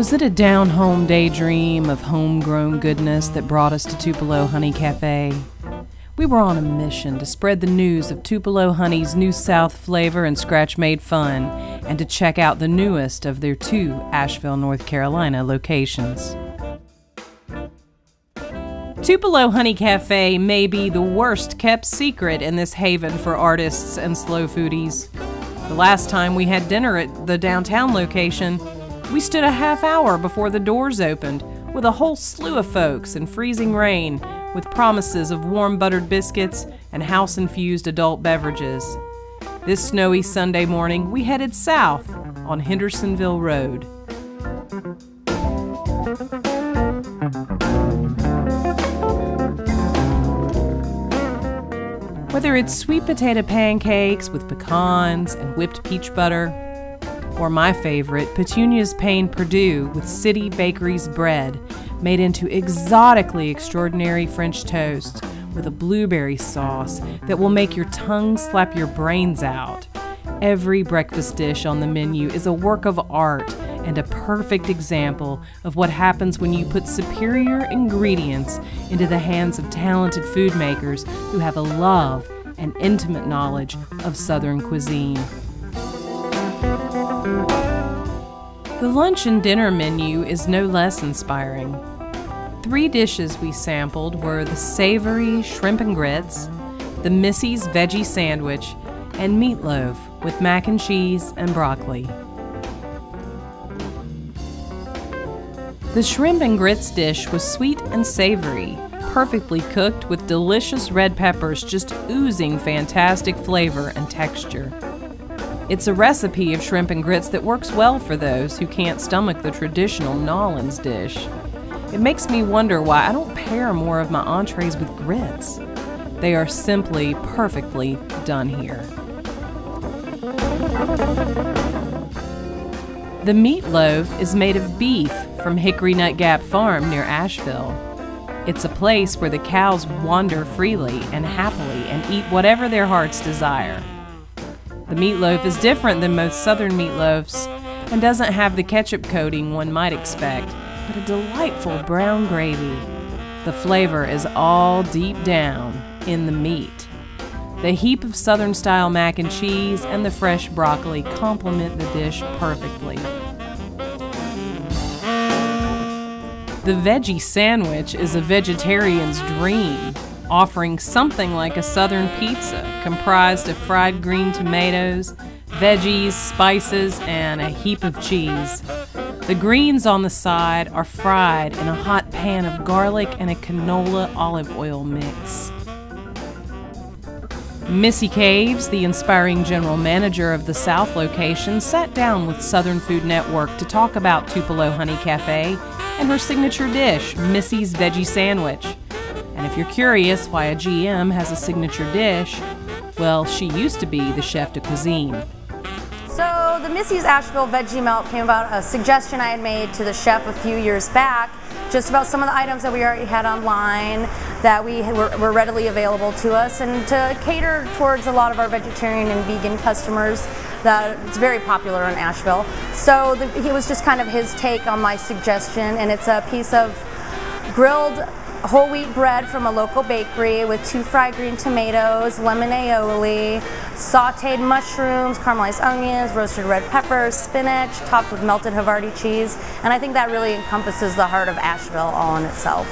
Was it a down-home daydream of homegrown goodness that brought us to Tupelo Honey Cafe? We were on a mission to spread the news of Tupelo Honey's New South flavor and scratch-made fun, and to check out the newest of their 2 Asheville, North Carolina locations. Tupelo Honey Cafe may be the worst-kept secret in this haven for artists and slow foodies. The last time we had dinner at the downtown location, we stood a half hour before the doors opened with a whole slew of folks in freezing rain with promises of warm buttered biscuits and house-infused adult beverages. This snowy Sunday morning, we headed south on Hendersonville Road. Whether it's sweet potato pancakes with pecans and whipped peach butter, or my favorite, Petunia's Pain Perdue with City Bakery's bread made into exotically extraordinary French toast with a blueberry sauce that will make your tongue slap your brains out. Every breakfast dish on the menu is a work of art and a perfect example of what happens when you put superior ingredients into the hands of talented food makers who have a love and intimate knowledge of Southern cuisine. The lunch and dinner menu is no less inspiring. 3 dishes we sampled were the savory shrimp and grits, the Missy's veggie sandwich, and meatloaf with mac and cheese and broccoli. The shrimp and grits dish was sweet and savory, perfectly cooked with delicious red peppers just oozing fantastic flavor and texture. It's a recipe of shrimp and grits that works well for those who can't stomach the traditional Nolan's dish. It makes me wonder why I don't pair more of my entrees with grits. They are simply perfectly done here. The meatloaf is made of beef from Hickory Nut Gap Farm near Asheville. It's a place where the cows wander freely and happily and eat whatever their hearts desire. The meatloaf is different than most southern meatloafs and doesn't have the ketchup coating one might expect, but a delightful brown gravy. The flavor is all deep down in the meat. The heap of Southern-style mac and cheese and the fresh broccoli complement the dish perfectly. The veggie sandwich is a vegetarian's dream, offering something like a southern pizza comprised of fried green tomatoes, veggies, spices, and a heap of cheese. The greens on the side are fried in a hot pan of garlic and a canola olive oil mix. Missy Caves, the inspiring general manager of the South location, sat down with Southern Food Network to talk about Tupelo Honey Cafe and her signature dish, Missy's Veggie Sandwich. And if you're curious why a GM has a signature dish, well, she used to be the chef de cuisine. So the Missy's Asheville Veggie Melt came about a suggestion I had made to the chef a few years back, just about some of the items that we already had online that were readily available to us, and to cater towards a lot of our vegetarian and vegan customers. That it's very popular in Asheville. So he was just kind of his take on my suggestion, and it's a piece of grilled whole wheat bread from a local bakery with 2 fried green tomatoes, lemon aioli, sauteed mushrooms, caramelized onions, roasted red peppers, spinach, topped with melted Havarti cheese. And I think that really encompasses the heart of Asheville all in itself.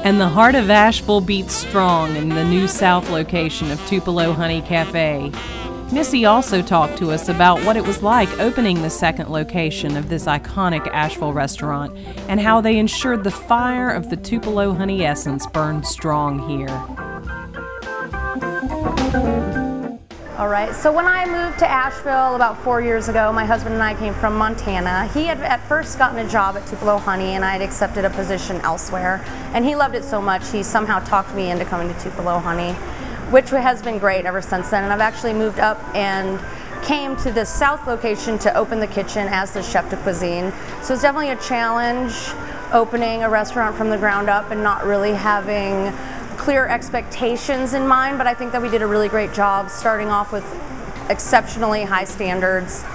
And the heart of Asheville beats strong in the New South location of Tupelo Honey Cafe. Missy also talked to us about what it was like opening the 2nd location of this iconic Asheville restaurant and how they ensured the fire of the Tupelo Honey essence burned strong here. All right, so when I moved to Asheville about 4 years ago, my husband and I came from Montana. He had at first gotten a job at Tupelo Honey, and I had accepted a position elsewhere. And he loved it so much, he somehow talked me into coming to Tupelo Honey, which has been great ever since then. And I've actually moved up and came to the South location to open the kitchen as the chef de cuisine. So it's definitely a challenge opening a restaurant from the ground up and not really having clear expectations in mind, but I think that we did a really great job starting off with exceptionally high standards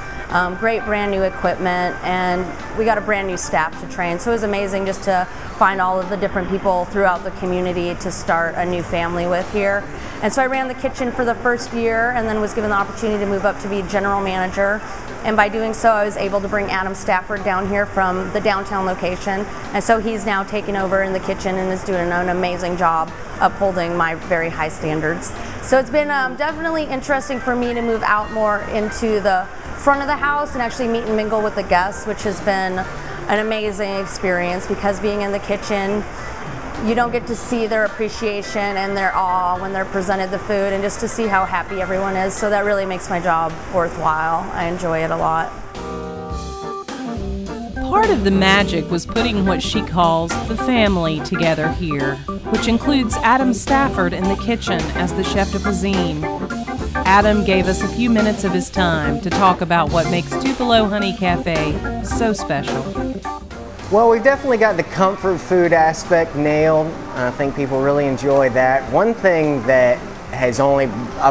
great brand new equipment, and we got a brand new staff to train. So it was amazing just to find all of the different people throughout the community to start a new family with here. And so I ran the kitchen for the first year and then was given the opportunity to move up to be general manager. And by doing so, I was able to bring Adam Stafford down here from the downtown location. And so he's now taken over in the kitchen and is doing an amazing job upholding my very high standards. So it's been definitely interesting for me to move out more into the front of the house and actually meet and mingle with the guests, which has been an amazing experience, because being in the kitchen, you don't get to see their appreciation and their awe when they're presented the food, and just to see how happy everyone is. So that really makes my job worthwhile. I enjoy it a lot. Part of the magic was putting what she calls the family together here, which includes Adam Stafford in the kitchen as the chef de cuisine. Adam gave us a few minutes of his time to talk about what makes Tupelo Honey Cafe so special. Well, we've definitely got the comfort food aspect nailed. I think people really enjoy that. One thing that I've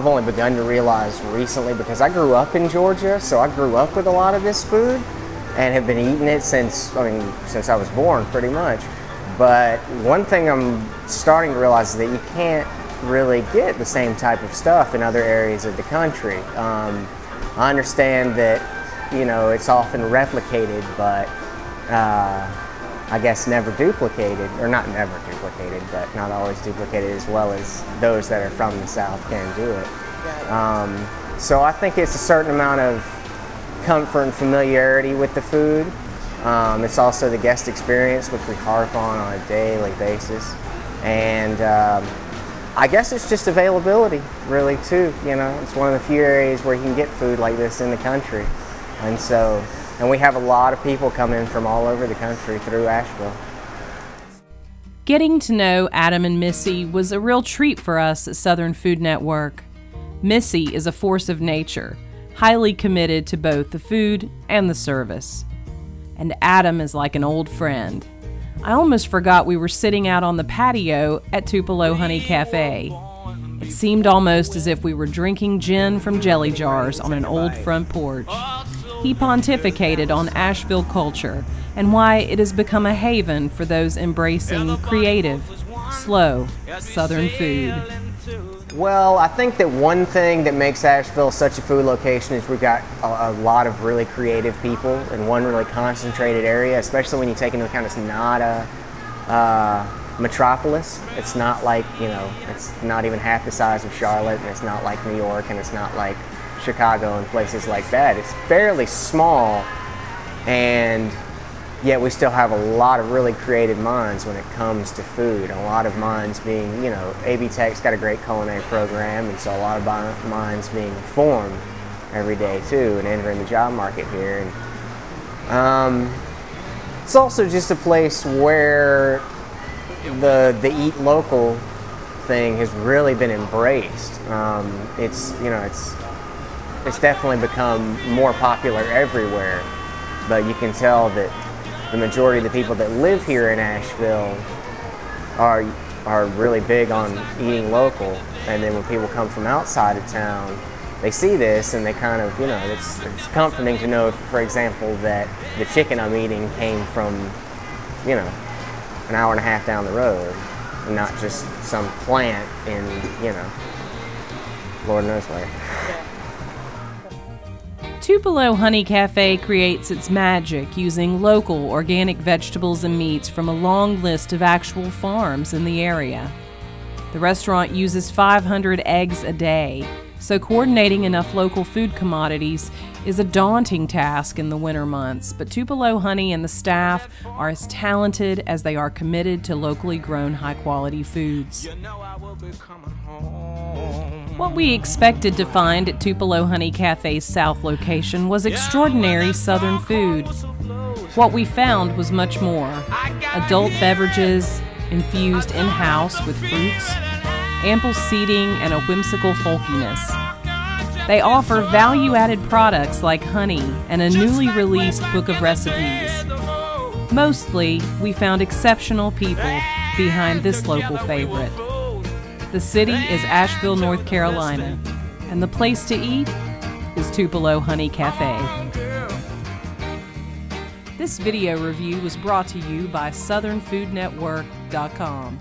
only begun to realize recently, because I grew up in Georgia, so I grew up with a lot of this food and have been eating it since I was born, pretty much. But one thing I'm starting to realize is that you can't really get the same type of stuff in other areas of the country. I understand that, you know, it's often replicated, but I guess never duplicated, or not never duplicated, but not always duplicated as well as those that are from the South can do it. So I think it's a certain amount of comfort and familiarity with the food. It's also the guest experience, which we harp on a daily basis. And I guess it's just availability, really, too. You know, it's one of the few areas where you can get food like this in the country. And we have a lot of people come in from all over the country through Asheville. Getting to know Adam and Missy was a real treat for us at Southern Food Network. Missy is a force of nature, highly committed to both the food and the service. And Adam is like an old friend. I almost forgot we were sitting out on the patio at Tupelo Honey Cafe. It seemed almost as if we were drinking gin from jelly jars on an old front porch. He pontificated on Asheville culture and why it has become a haven for those embracing creative, slow Southern food. Well, I think that one thing that makes Asheville such a food location is we've got a lot of really creative people in one really concentrated area, especially when you take into account it's not a metropolis. It's not like, you know, it's not even half the size of Charlotte, and it's not like New York, and it's not like Chicago and places like that. It's fairly small, and yet we still have a lot of really creative minds when it comes to food. A lot of minds being, you know, AB Tech's got a great culinary program, and so a lot of minds being formed every day too, and entering the job market here. And it's also just a place where the eat local thing has really been embraced. It's definitely become more popular everywhere, but you can tell that the majority of the people that live here in Asheville are really big on eating local. And then when people come from outside of town, they see this and they kind of, you know, it's comforting to know, for example, that the chicken I'm eating came from, you know, an hour and a half down the road, and not just some plant in, you know, Lord knows where. Tupelo Honey Cafe creates its magic using local organic vegetables and meats from a long list of actual farms in the area. The restaurant uses 500 eggs a day, so coordinating enough local food commodities is a daunting task in the winter months, but Tupelo Honey and the staff are as talented as they are committed to locally grown high-quality foods. What we expected to find at Tupelo Honey Cafe's South location was extraordinary Southern food. What we found was much more. Adult beverages, infused in-house with fruits, ample seating, and a whimsical folkiness. They offer value-added products like honey and a newly released book of recipes. Mostly, we found exceptional people behind this local favorite. The city is Asheville, North Carolina, and the place to eat is Tupelo Honey Cafe. This video review was brought to you by SouthernFoodNetwork.com.